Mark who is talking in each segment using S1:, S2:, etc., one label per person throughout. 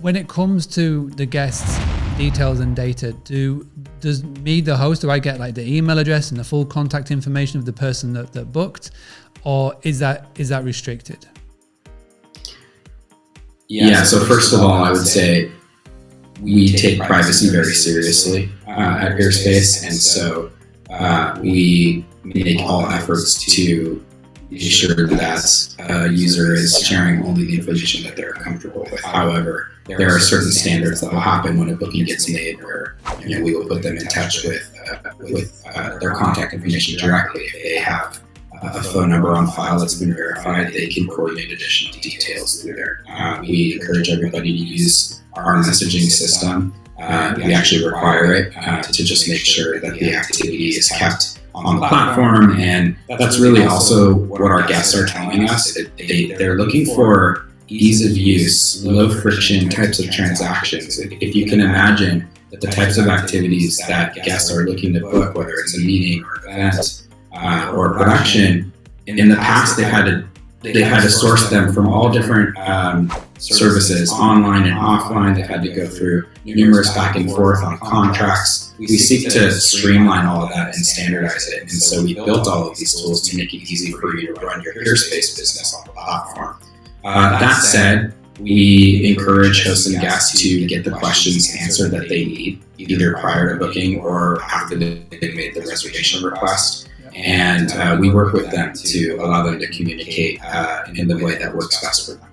S1: When it comes to the guests' details and data, does me, the host, do I get like the email address and the full contact information of the person that booked, or is that restricted?
S2: Yeah, so first of all, I would say we take privacy very seriously at Peerspace, and so we make all efforts to ensure that a user is sharing only the information that they're comfortable with. However, there are certain standards that will happen when a booking gets made where we will put them in touch with their contact information directly. If they have a phone number on file that's been verified, they can coordinate additional details through there. We encourage everybody to use our messaging system. We actually require it to just make sure that the activity is kept on the platform, and that's really also what our guests are telling us. They're looking for ease of use, low friction types of transactions. If you can imagine the types of activities that guests are looking to book, whether it's a meeting or event or production, in the past they've had to source them from all different services, online and offline. They've had to go through numerous back and forth on contracts. We seek to streamline all of that and standardize it. And so we built all of these tools to make it easy for you to run your Peerspace business on the platform. That said, we encourage hosts and guests to get the questions answered that they need, either prior to booking or after they've made the reservation request. And we work with them to allow them to communicate in the way that works best for them.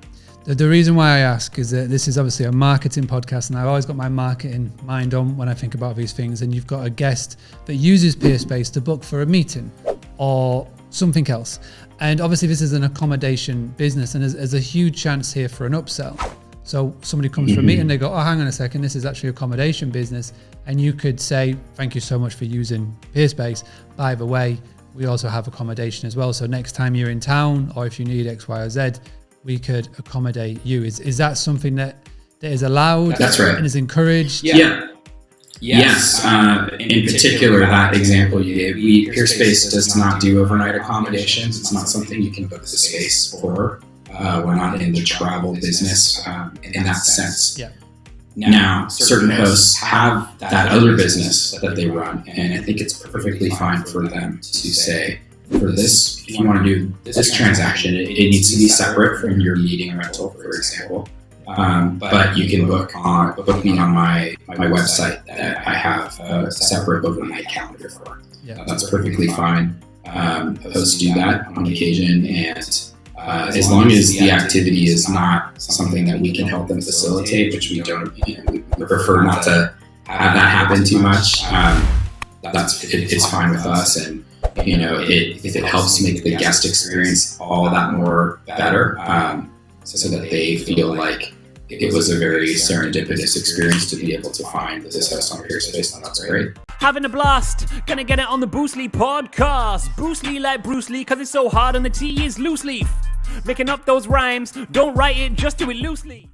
S1: The reason why I ask is that this is obviously a marketing podcast, and I've always got my marketing mind on when I think about these things. And you've got a guest that uses Peerspace to book for a meeting or something else. And obviously this is an accommodation business, and there's a huge chance here for an upsell. So somebody comes for a meeting, they go, oh, hang on a second, this is actually accommodation business. And you could say, thank you so much for using Peerspace. By the way, we also have accommodation as well. So next time you're in town, or if you need X, Y, or Z, we could accommodate you. Is that something that is allowed?
S2: That's right.
S1: And is encouraged?
S2: Yeah. Yes. In particular, that example you gave, Peerspace does not do overnight accommodations. It's not something you can book the space for. We're not in the travel business in that sense.
S1: Yeah.
S2: Now, certain hosts have that other business that they run, and I think it's perfectly fine for them to say, for this, if you want to do this transaction, it needs to be separate from your meeting rental, for example. But you can book me on my website that I have a separate overnight calendar for.
S1: Yeah.
S2: That's perfectly fine. Hosts do that on occasion, and as long as the activity is not something that we can help them facilitate, which we don't, we prefer not to have that happen too much. It's fine with us, and if it helps make the guest experience all that more better, so that they feel like it was a very serendipitous experience to be able to find this host on Peerspace, then that's great.
S3: Having a blast, gonna get it on the Bruce Lee podcast. Bruce Lee like Bruce Lee, cause it's so hard and the T is loose leaf. Making up those rhymes, don't write it, just do it loosely.